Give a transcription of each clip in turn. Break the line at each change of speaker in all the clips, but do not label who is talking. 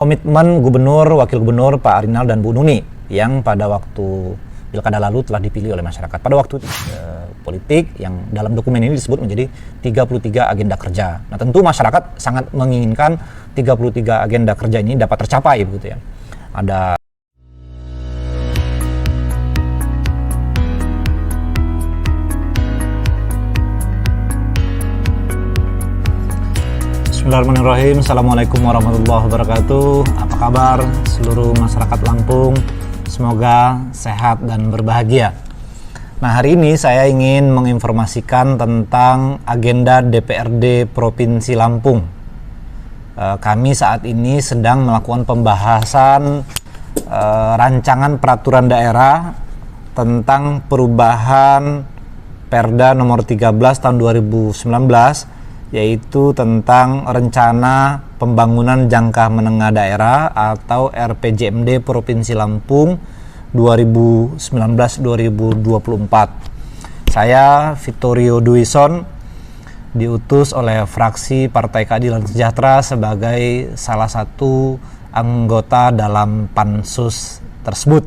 Komitmen Gubernur, Wakil Gubernur Pak Arinal dan Bu Nuni yang pada waktu pilkada lalu telah dipilih oleh masyarakat. Pada waktu politik yang dalam dokumen ini disebut menjadi 33 agenda kerja. Nah, tentu masyarakat sangat menginginkan 33 agenda kerja ini dapat tercapai begitu ya. Ada Bismillahirrahmanirrahim. Assalamualaikum warahmatullahi wabarakatuh. Apa kabar seluruh masyarakat Lampung? Semoga sehat dan berbahagia. Nah, hari ini saya ingin menginformasikan tentang agenda DPRD Provinsi Lampung. Kami saat ini sedang melakukan pembahasan rancangan peraturan daerah tentang perubahan Perda nomor 13 tahun 2019, yaitu tentang rencana pembangunan jangka menengah daerah atau RPJMD Provinsi Lampung 2019-2024. Saya Vittorio Duison diutus oleh fraksi Partai Keadilan Sejahtera sebagai salah satu anggota dalam pansus tersebut.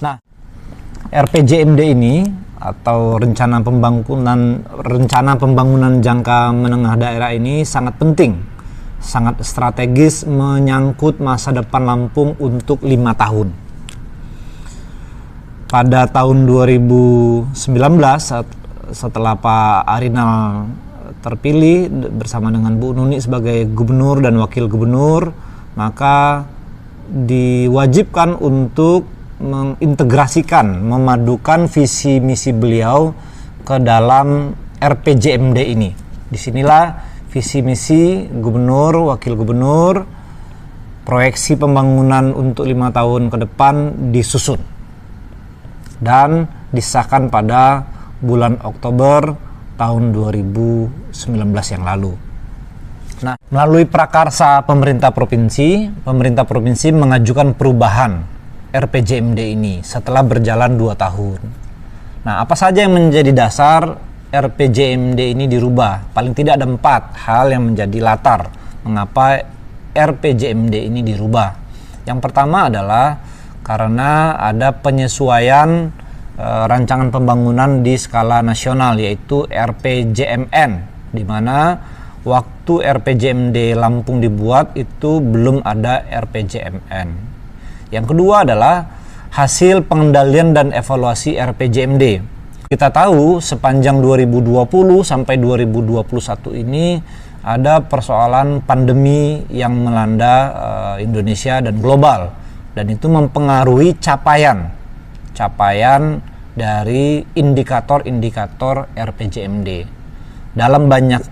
Nah, RPJMD ini atau rencana pembangunan jangka menengah daerah ini sangat penting, sangat strategis, menyangkut masa depan Lampung untuk 5 tahun. Pada tahun 2019 setelah Pak Arinal terpilih bersama dengan Bu Nuni sebagai gubernur dan wakil gubernur, maka diwajibkan untuk mengintegrasikan, memadukan visi misi beliau ke dalam RPJMD ini. Disinilah visi misi gubernur, wakil gubernur, proyeksi pembangunan untuk 5 tahun ke depan disusun dan disahkan pada bulan Oktober tahun 2019 yang lalu. Nah, melalui prakarsa pemerintah provinsi mengajukan perubahan RPJMD ini setelah berjalan 2 tahun. Nah, apa saja yang menjadi dasar RPJMD ini dirubah? Paling tidak ada 4 hal yang menjadi latar mengapa RPJMD ini dirubah. Yang pertama adalah karena ada penyesuaian rancangan pembangunan di skala nasional, yaitu RPJMN, di mana waktu RPJMD Lampung dibuat itu belum ada RPJMN. Yang kedua adalah hasil pengendalian dan evaluasi RPJMD. Kita tahu sepanjang 2020 sampai 2021 ini ada persoalan pandemi yang melanda Indonesia dan global, dan itu mempengaruhi capaian dari indikator-indikator RPJMD. Dalam banyak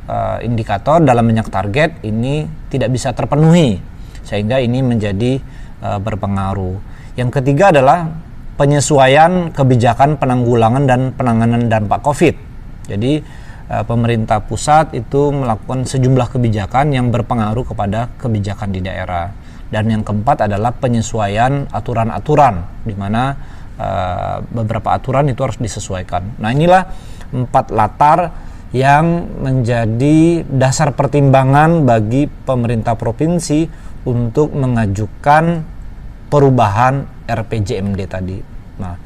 indikator, dalam banyak target ini tidak bisa terpenuhi, sehingga ini menjadi berpengaruh. Yang ketiga adalah penyesuaian kebijakan penanggulangan dan penanganan dampak COVID. Jadi pemerintah pusat itu melakukan sejumlah kebijakan yang berpengaruh kepada kebijakan di daerah. Dan yang keempat adalah penyesuaian aturan-aturan, di mana beberapa aturan itu harus disesuaikan. Nah, inilah 4 latar yang menjadi dasar pertimbangan bagi pemerintah provinsi untuk mengajukan perubahan RPJMD tadi. Nah,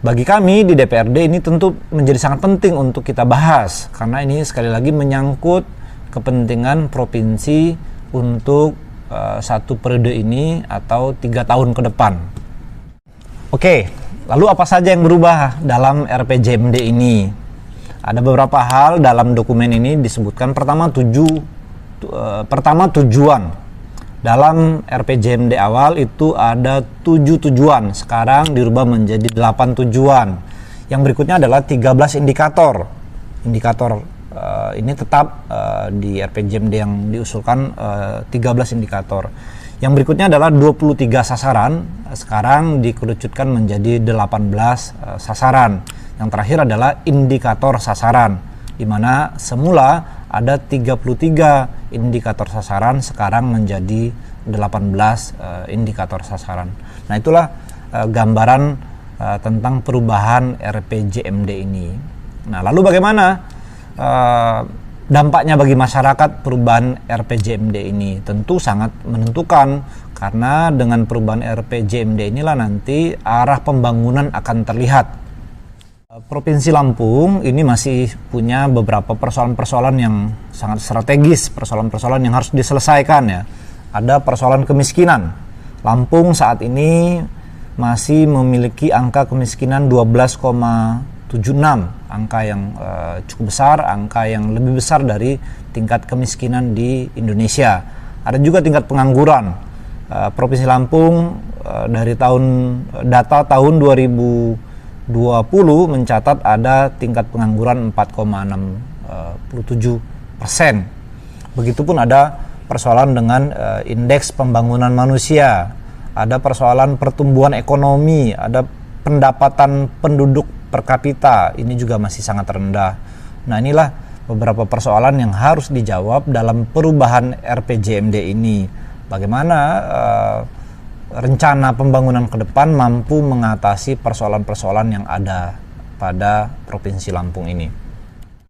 bagi kami di DPRD ini tentu menjadi sangat penting untuk kita bahas, karena ini sekali lagi menyangkut kepentingan provinsi untuk 1 periode ini atau 3 tahun ke depan. Oke, lalu apa saja yang berubah dalam RPJMD ini? Ada beberapa hal dalam dokumen ini disebutkan. Pertama, tujuan. Dalam RPJMD awal itu ada 7 tujuan, sekarang dirubah menjadi 8 tujuan. Yang berikutnya adalah 13 indikator. Ini tetap di RPJMD yang diusulkan 13 indikator. Yang berikutnya adalah 23 sasaran, sekarang dikerucutkan menjadi 18 sasaran. Yang terakhir adalah indikator sasaran, di mana semula ada 33 indikator sasaran, sekarang menjadi 18 indikator sasaran. Nah, itulah gambaran tentang perubahan RPJMD ini. Nah, lalu bagaimana dampaknya bagi masyarakat perubahan RPJMD ini tentu sangat menentukan, karena dengan perubahan RPJMD inilah nanti arah pembangunan akan terlihat. Provinsi Lampung ini masih punya beberapa persoalan-persoalan yang sangat strategis, persoalan-persoalan yang harus diselesaikan ya. Ada persoalan kemiskinan. Lampung saat ini masih memiliki angka kemiskinan 12,76, angka yang cukup besar, angka yang lebih besar dari tingkat kemiskinan di Indonesia. Ada juga tingkat pengangguran. Provinsi Lampung dari data tahun 2020 mencatat ada tingkat pengangguran 4,67%. Begitupun ada persoalan dengan indeks pembangunan manusia, ada persoalan pertumbuhan ekonomi, ada pendapatan penduduk per kapita, ini juga masih sangat rendah. Nah, inilah beberapa persoalan yang harus dijawab dalam perubahan RPJMD ini. Bagaimana rencana pembangunan ke depan mampu mengatasi persoalan-persoalan yang ada pada Provinsi Lampung ini.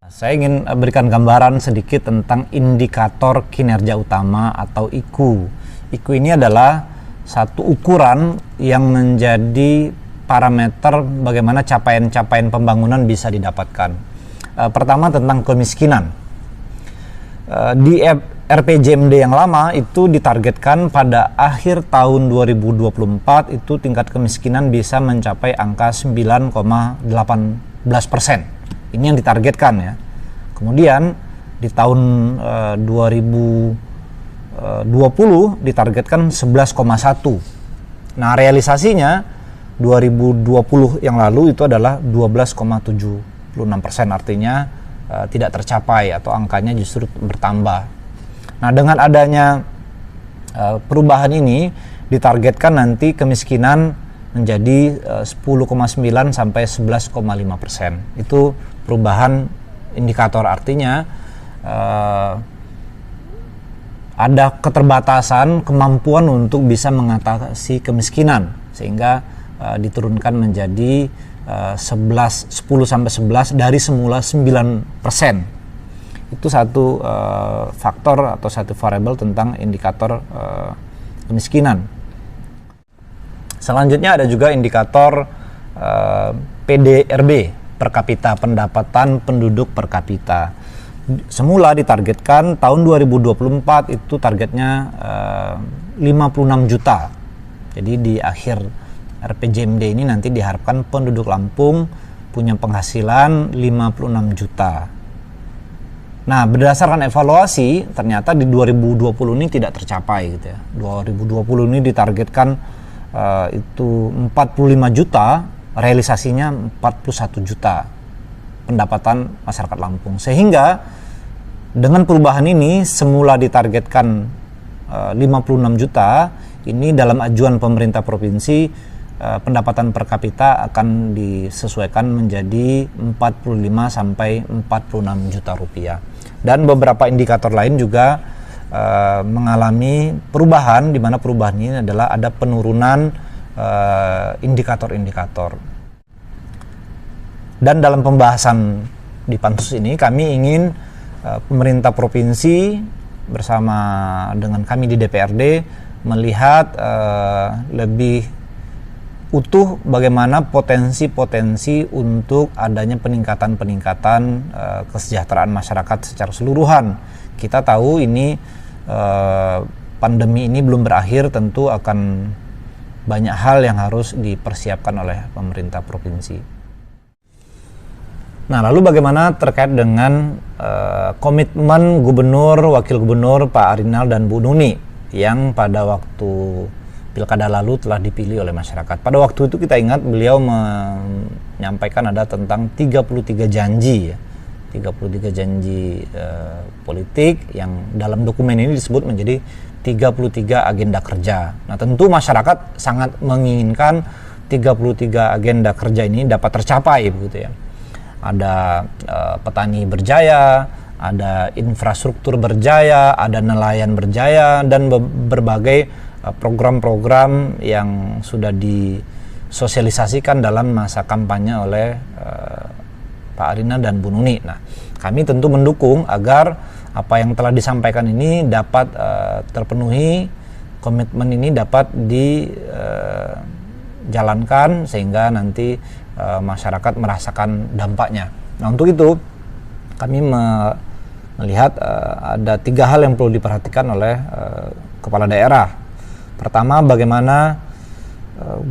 Saya ingin berikan gambaran sedikit tentang indikator kinerja utama atau IKU. IKU ini adalah satu ukuran yang menjadi parameter bagaimana capaian-capaian pembangunan bisa didapatkan. Pertama tentang kemiskinan. Di RPJMD yang lama itu ditargetkan pada akhir tahun 2024 itu tingkat kemiskinan bisa mencapai angka 9,18%. Ini yang ditargetkan ya. Kemudian di tahun 2020 ditargetkan 11,1. Nah, realisasinya 2020 yang lalu itu adalah 12,76%, artinya tidak tercapai atau angkanya justru bertambah. Nah, dengan adanya perubahan ini ditargetkan nanti kemiskinan menjadi 10,9 sampai 11,5%. Itu perubahan indikator, artinya ada keterbatasan kemampuan untuk bisa mengatasi kemiskinan, sehingga diturunkan menjadi 10 sampai 11 dari semula 9%. Itu satu faktor atau satu variabel tentang indikator kemiskinan. Selanjutnya ada juga indikator PDRB, per kapita, pendapatan penduduk per kapita. Semula ditargetkan tahun 2024 itu targetnya 56 juta. Jadi di akhir RPJMD ini nanti diharapkan penduduk Lampung punya penghasilan 56 juta. Nah, berdasarkan evaluasi ternyata di 2020 ini tidak tercapai gitu ya. 2020 ini ditargetkan itu 45 juta, realisasinya 41 juta pendapatan masyarakat Lampung. Sehingga dengan perubahan ini semula ditargetkan 56 juta, ini dalam ajuan pemerintah provinsi pendapatan per kapita akan disesuaikan menjadi 45 sampai 46 juta rupiah. Dan beberapa indikator lain juga mengalami perubahan, di mana perubahan ini adalah ada penurunan indikator-indikator. Dan dalam pembahasan di Pansus ini kami ingin pemerintah provinsi bersama dengan kami di DPRD melihat lebih utuh bagaimana potensi-potensi untuk adanya peningkatan kesejahteraan masyarakat secara keseluruhan. Kita tahu ini pandemi ini belum berakhir, tentu akan banyak hal yang harus dipersiapkan oleh pemerintah provinsi. Nah, lalu bagaimana terkait dengan komitmen Gubernur, Wakil Gubernur Pak Arinal dan Bu Nuni yang pada waktu Pilkada lalu telah dipilih oleh masyarakat. Pada waktu itu kita ingat beliau menyampaikan ada tentang 33 janji ya. 33 janji politik yang dalam dokumen ini disebut menjadi 33 agenda kerja. Nah, tentu masyarakat sangat menginginkan 33 agenda kerja ini dapat tercapai begitu ya. Ada petani berjaya, ada infrastruktur berjaya, ada nelayan berjaya, dan berbagai program-program yang sudah disosialisasikan dalam masa kampanye oleh Pak Arinal dan Bu Nuni. Nah, kami tentu mendukung agar apa yang telah disampaikan ini dapat terpenuhi, komitmen ini dapat dijalankan sehingga nanti masyarakat merasakan dampaknya. Nah, untuk itu kami melihat ada 3 hal yang perlu diperhatikan oleh kepala daerah. Pertama, bagaimana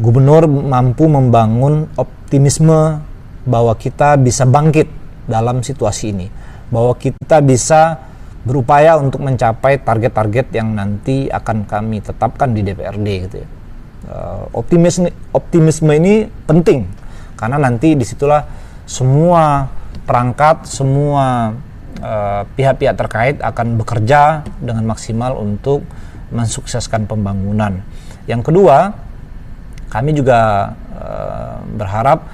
gubernur mampu membangun optimisme bahwa kita bisa bangkit dalam situasi ini, bahwa kita bisa berupaya untuk mencapai target-target yang nanti akan kami tetapkan di DPRD gitu ya. Optimisme ini penting karena nanti disitulah semua perangkat, semua pihak-pihak terkait akan bekerja dengan maksimal untuk mensukseskan pembangunan. Yang kedua, kami juga berharap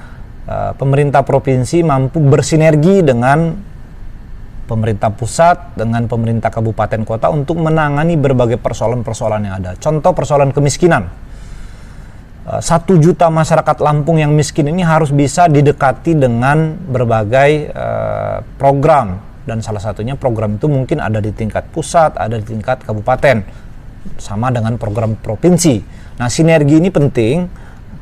pemerintah provinsi mampu bersinergi dengan pemerintah pusat, dengan pemerintah kabupaten kota untuk menangani berbagai persoalan-persoalan yang ada. Contoh persoalan kemiskinan. 1 juta masyarakat Lampung yang miskin ini harus bisa didekati dengan berbagai program, dan salah satunya program itu mungkin ada di tingkat pusat, ada di tingkat kabupaten, sama dengan program provinsi. Nah, sinergi ini penting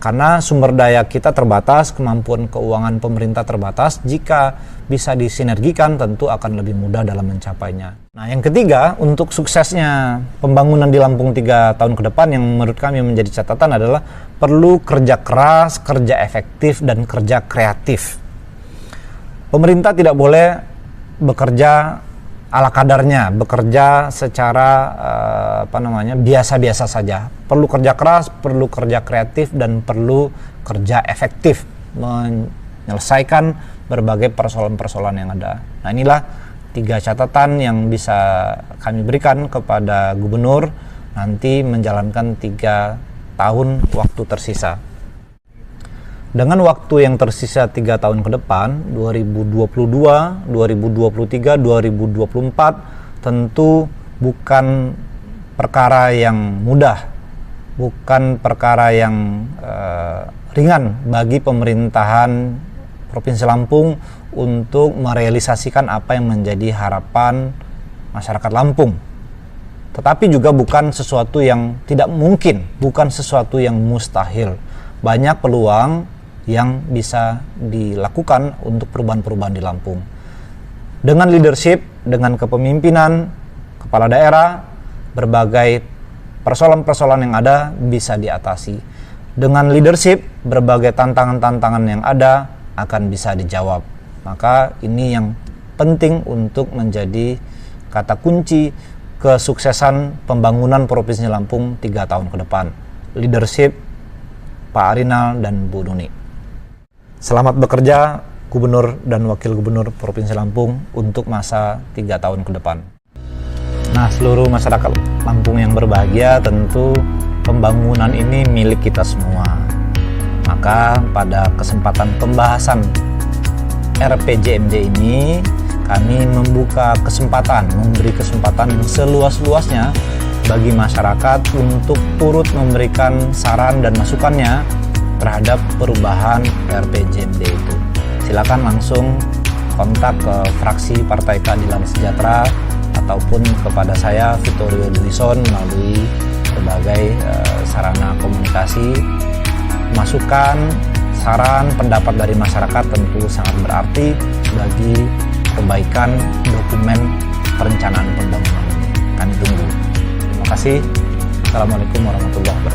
karena sumber daya kita terbatas, kemampuan keuangan pemerintah terbatas. Jika bisa disinergikan tentu akan lebih mudah dalam mencapainya. Nah, yang ketiga, untuk suksesnya pembangunan di Lampung 3 tahun ke depan yang menurut kami menjadi catatan adalah perlu kerja keras, kerja efektif, dan kerja kreatif. Pemerintah tidak boleh bekerja ala kadarnya, bekerja secara biasa-biasa saja. Perlu kerja keras, perlu kerja kreatif, dan perlu kerja efektif menyelesaikan berbagai persoalan-persoalan yang ada. Nah, inilah 3 catatan yang bisa kami berikan kepada gubernur nanti menjalankan 3 tahun waktu tersisa. Dengan waktu yang tersisa 3 tahun ke depan, 2022, 2023, 2024, tentu bukan perkara yang mudah, bukan perkara yang ringan bagi pemerintahan Provinsi Lampung untuk merealisasikan apa yang menjadi harapan masyarakat Lampung. Tetapi juga bukan sesuatu yang tidak mungkin, bukan sesuatu yang mustahil. Banyak peluang yang bisa dilakukan untuk perubahan-perubahan di Lampung. Dengan leadership, dengan kepemimpinan kepala daerah, berbagai persoalan-persoalan yang ada bisa diatasi. Dengan leadership, berbagai tantangan-tantangan yang ada akan bisa dijawab. Maka ini yang penting untuk menjadi kata kunci kesuksesan pembangunan Provinsi Lampung 3 tahun ke depan. Leadership Pak Arinal dan Bu Nuni. Selamat bekerja Gubernur dan Wakil Gubernur Provinsi Lampung untuk masa 3 tahun ke depan. Nah, seluruh masyarakat Lampung yang berbahagia, tentu pembangunan ini milik kita semua. Maka pada kesempatan pembahasan RPJMD ini kami membuka kesempatan, memberi kesempatan seluas-luasnya bagi masyarakat untuk turut memberikan saran dan masukannya terhadap perubahan RPJMD itu. Silakan langsung kontak ke fraksi Partai Keadilan Sejahtera ataupun kepada saya Vittorio Duison melalui berbagai sarana komunikasi. Masukan, saran, pendapat dari masyarakat tentu sangat berarti bagi perbaikan dokumen perencanaan pembangunan ini. Kami tunggu. Terima kasih. Assalamualaikum warahmatullahi wabarakatuh.